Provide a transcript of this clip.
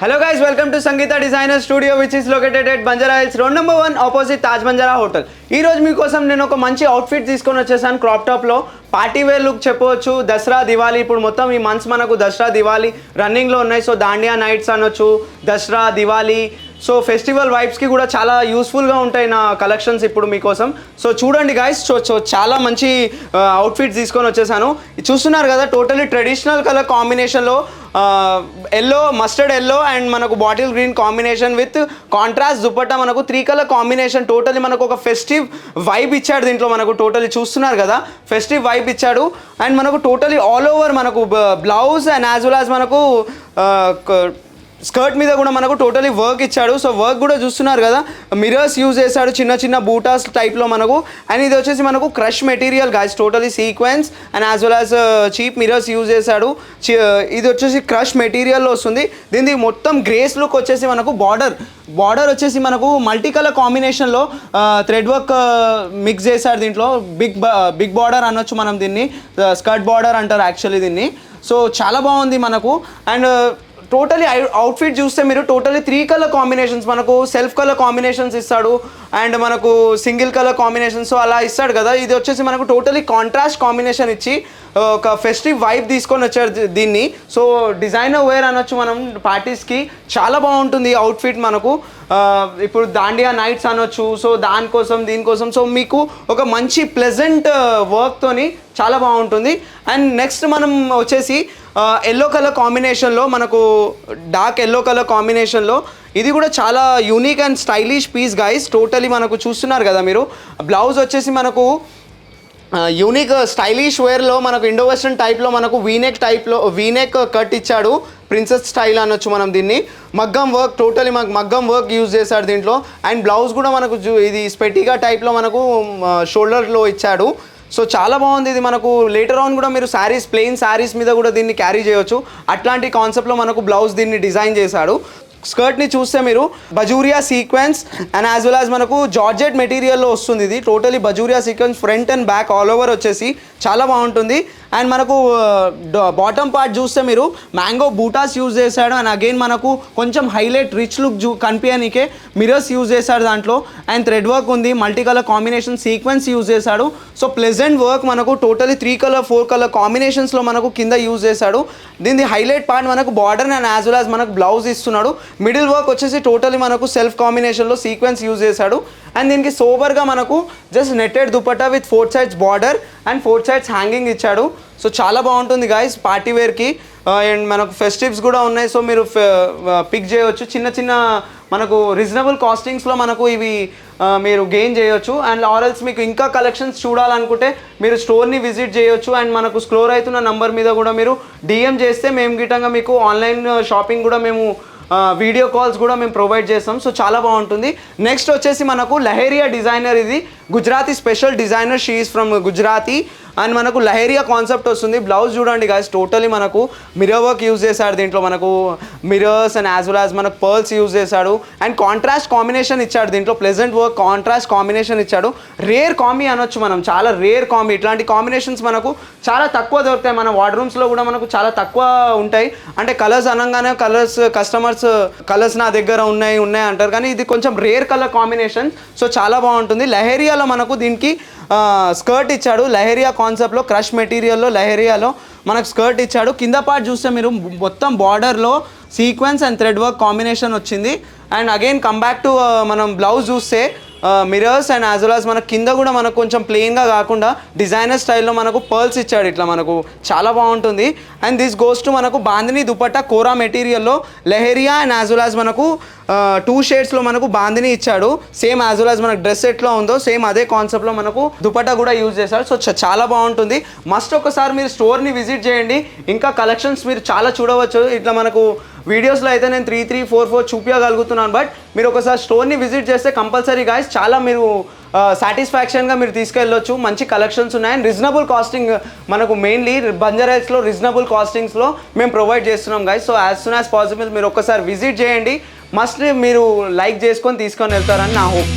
Hello guys, welcome to Sangeeta Designer Studio which is located at Banjara Hills, road number 1 opposite Taj Banjara Hotel. ఈ రోజు మీకోసం నేను ఒక మంచి outfit తీసుకొని వచ్చేసాను క్రాప్ టాప్ లో. పార్టీ వేర్ లుక్ చెప్పవచ్చు. దసరా దివాళీ ఇప్పుడు మొత్తం ఈ మంత్స్ మనకు దసరా దివాళీ రన్నింగ్ లో ఉన్నాయి. సో దాండియా నైట్స్ అనొచ్చు, దసరా దివాళీ, సో ఫెస్టివల్ వైబ్స్కి కూడా చాలా యూస్ఫుల్గా ఉంటాయి నా కలెక్షన్స్ ఇప్పుడు మీకోసం. సో చూడండి గాయస్, సో చాలా మంచి అవుట్ఫిట్స్ తీసుకొని వచ్చేసాను. చూస్తున్నారు కదా, టోటలీ ట్రెడిషనల్ కలర్ కాంబినేషన్లో ఎల్లో, మస్టర్డ్ ఎల్లో అండ్ మనకు bottle green combination with contrast dupatta, మనకు 3 కలర్ కాంబినేషన్. టోటలీ మనకు ఒక ఫెస్టివ్ వైబ్ ఇచ్చాడు దీంట్లో. మనకు టోటలీ చూస్తున్నారు కదా, ఫెస్టివ్ వైబ్ ఇచ్చాడు. అండ్ మనకు టోటలీ ఆల్ ఓవర్ మనకు blouse and as well as మనకు స్కర్ట్ మీద కూడా మనకు టోటలీ వర్క్ ఇచ్చాడు. సో వర్క్ కూడా చూస్తున్నారు కదా, మిరర్స్ యూజ్ చేశాడు, చిన్న చిన్న బూటాస్ టైప్లో మనకు. అండ్ ఇది వచ్చేసి మనకు crush material guys, totally sequence and as well as cheap mirrors use చేశాడు. ఇది వచ్చేసి క్రష్ మెటీరియల్లో వస్తుంది. దీనికి మొత్తం గ్రేస్ లుక్ వచ్చేసి మనకు బార్డర్ వచ్చేసి మనకు మల్టీ కలర్ కాంబినేషన్లో థ్రెడ్ వర్క్ మిక్స్ చేశాడు దీంట్లో. బిగ్ బార్డర్ అనొచ్చు మనం దీన్ని, స్కర్ట్ బార్డర్ అంటారు యాక్చువల్లీ దీన్ని. సో చాలా బాగుంది మనకు. అండ్ టోటలీ అవుట్ఫిట్ చూస్తే మీరు టోటలీ 3 కలర్ కాంబినేషన్స్, మనకు సెల్ఫ్ కలర్ కాంబినేషన్స్ ఇస్తాడు అండ్ మనకు సింగిల్ కలర్ కాంబినేషన్స్ అలా ఇస్తాడు కదా. ఇది వచ్చేసి మనకు టోటలీ కాంట్రాస్ట్ కాంబినేషన్ ఇచ్చి ఒక ఫెస్టివ్ వైబ్ తీసుకొని వచ్చారు దీన్ని. సో డిజైనర్ వేర్ అనొచ్చు మనం పార్టీస్కి. చాలా బాగుంటుంది అవుట్ఫిట్ మనకు. ఇప్పుడు దాండియా నైట్స్ అనొచ్చు. సో దీనికోసం సో మీకు ఒక మంచి ప్లెజెంట్ వర్క్తోని చాలా బాగుంటుంది. అండ్ నెక్స్ట్ మనం వచ్చేసి ఎల్లో కలర్ కాంబినేషన్లో, మనకు డార్క్ ఎల్లో కలర్ కాంబినేషన్లో ఇది కూడా చాలా unique and stylish piece guys. Totally మనకు చూస్తున్నారు కదా మీరు, బ్లౌజ్ వచ్చేసి మనకు యూనిక్ స్టైలిష్ వేర్లో మనకు ఇండో వెస్టర్న్ టైప్లో మనకు వీనెక్ కట్ ఇచ్చాడు. ప్రిన్సెస్ స్టైల్ అనొచ్చు మనం దీన్ని. మగ్గం వర్క్, టోటలీ మగ్గం వర్క్ యూజ్ చేశాడు దీంట్లో. అండ్ బ్లౌజ్ కూడా మనకు ఇది స్పెటిగా టైప్లో మనకు షోల్డర్లో ఇచ్చాడు. సో చాలా బాగుంది ఇది. మనకు లేటర్ ఆన్ కూడా మీరు ప్లెయిన్ శారీస్ మీద కూడా దీన్ని క్యారీ చేయొచ్చు. అట్లాంటి కాన్సెప్ట్లో మనకు బ్లౌజ్ దీన్ని డిజైన్ చేశాడు. స్కర్ట్ని చూస్తే మీరు బజూరియా sequence and as well as మనకు జార్జెట్ మెటీరియల్లో వస్తుంది. ఇది టోటలీ బజూరియా sequence, front and back all over వచ్చేసి చాలా బాగుంటుంది. అండ్ మనకు బాటమ్ పార్ట్ చూస్తే మీరు మ్యాంగో బూటాస్ యూజ్ చేశాడు. అండ్ అగైన్ మనకు కొంచెం హైలైట్ రిచ్ లుక్ కనిపించడానికే మిరర్స్ యూజ్ చేశాడు దాంట్లో. అండ్ థ్రెడ్ వర్క్ ఉంది, multi colour combination sequence use చేశాడు. సో ప్లెజెంట్ వర్క్ మనకు టోటలీ 3 కలర్ 4 కలర్ కాంబినేషన్స్లో మనకు కింద యూజ్ చేశాడు. దీని హైలైట్ పార్ట్ మనకు border and as well as మనకు బ్లౌజ్ ఇస్తున్నాడు. మిడిల్ వర్క్ వచ్చేసి టోటలీ మనకు సెల్ఫ్ కాంబినేషన్లో సీక్వెన్స్ యూజ్ చేశాడు. అండ్ దీనికి సోబర్గా మనకు just netted dupatta with 4 sides border and 4 sides hanging ఇచ్చాడు. సో చాలా బాగుంటుంది గాయస్ పార్టీ వేర్కి. అండ్ మనకు ఫెస్టివ్స్ కూడా ఉన్నాయి. సో మీరు పిక్ చేయవచ్చు. చిన్న మనకు రీజనబుల్ కాస్టింగ్స్లో మనకు ఇవి మీరు గెయిన్ చేయొచ్చు. అండ్ ఆర్ఎల్స్ మీకు ఇంకా కలెక్షన్స్ చూడాలనుకుంటే మీరు స్టోర్ని విజిట్ చేయొచ్చు. అండ్ మనకు స్క్రోల్ అవుతున్న నంబర్ మీద కూడా మీరు డిఎం చేస్తే మేము గిట్టంగా మీకు ఆన్లైన్ షాపింగ్ కూడా మేము వీడియో కాల్స్ కూడా మేము ప్రొవైడ్ చేస్తాం. సో చాలా బాగుంటుంది. నెక్స్ట్ వచ్చేసి మనకు లహేరియా డిజైనర్. ఇది Gujarati special designer, she is from Gujarati. And మనకు లహేరియా కాన్సెప్ట్ వస్తుంది. బ్లౌజ్ చూడండి గాయస్, టోటలీ మనకు మిరర్ వర్క్ యూజ్ చేశాడు దీంట్లో. మనకు mirrors and as well as మనకు పర్ల్స్ యూజ్ చేశాడు. అండ్ కాంట్రాస్ట్ కాంబినేషన్ ఇచ్చాడు దీంట్లో. ప్లెజెంట్ వర్క్ కాంట్రాస్ట్ కాంబినేషన్ ఇచ్చాడు. రేర్ కాంబీ అనొచ్చు మనం, చాలా రేర్ కాంబీ. ఇట్లాంటి కాంబినేషన్స్ మనకు చాలా తక్కువ దొరుకుతాయి. మన వార్డ్రూమ్స్లో కూడా మనకు చాలా తక్కువ ఉంటాయి. అంటే కలర్స్ అనగానే కస్టమర్స్ కలర్స్ నా దగ్గర ఉన్నాయి అంటారు, కానీ ఇది కొంచెం రేర్ కలర్ కాంబినేషన్. సో చాలా బాగుంటుంది. లహేరియాలో మనకు దీనికి స్కర్ట్ ఇచ్చాడు. లహేరియా కాన్సెప్ట్లో క్రష్ మెటీరియల్లో లహేరియాలో మనకు స్కర్ట్ ఇచ్చాడు. కింద పార్ట్ చూస్తే మీరు మొత్తం బార్డర్లో sequence and thread work combination వచ్చింది. And again come back to మనం బ్లౌజ్ చూస్తే mirrors and as well as మనకు కింద కూడా మనకు కొంచెం ప్లెయిన్గా కాకుండా డిజైనర్ స్టైల్లో మనకు పర్ల్స్ ఇచ్చాడు ఇట్లా. మనకు చాలా బాగుంటుంది. అండ్ దిస్ గోస్ టు మనకు బాందిని దుపట్టా కోరా మెటీరియల్లో leheriya and as well as మనకు 2 షేడ్స్లో మనకు బాందిని ఇచ్చాడు. సేమ్ యాజ్ వెల్ యాజ్ మనకు డ్రెస్ ఎట్లా ఉందో సేమ్ అదే కాన్సెప్ట్లో మనకు దుపట్టా కూడా యూజ్ చేశాడు. సో చాలా బాగుంటుంది. మస్ట్ ఒకసారి మీరు స్టోర్ని విజిట్ చేయండి. ఇంకా కలెక్షన్స్ మీరు చాలా చూడవచ్చు. ఇట్లా మనకు వీడియోస్లో అయితే నేను 3, 4 చూపించగలుగుతున్నాను. బట్ మీరు ఒకసారి స్టోర్ని విజిట్ చేస్తే కంపల్సరీ గాయస్ చాలా మీరు సాటిస్ఫాక్షన్గా మీరు తీసుకెళ్ళొచ్చు. మంచి కలెక్షన్స్ ఉన్నాయి. అండ్ రీజనబుల్ కాస్టింగ్ మనకు మెయిన్లీ బంజారా హిల్స్లో రీజనబుల్ కాస్టింగ్స్లో మేము ప్రొవైడ్ చేస్తున్నాం guys. So as soon as possible మీరు ఒకసారి విజిట్ చేయండి. మస్ట్ మీరు లైక్ చేసుకొని తీసుకొని వెళ్తారని నా హోప్.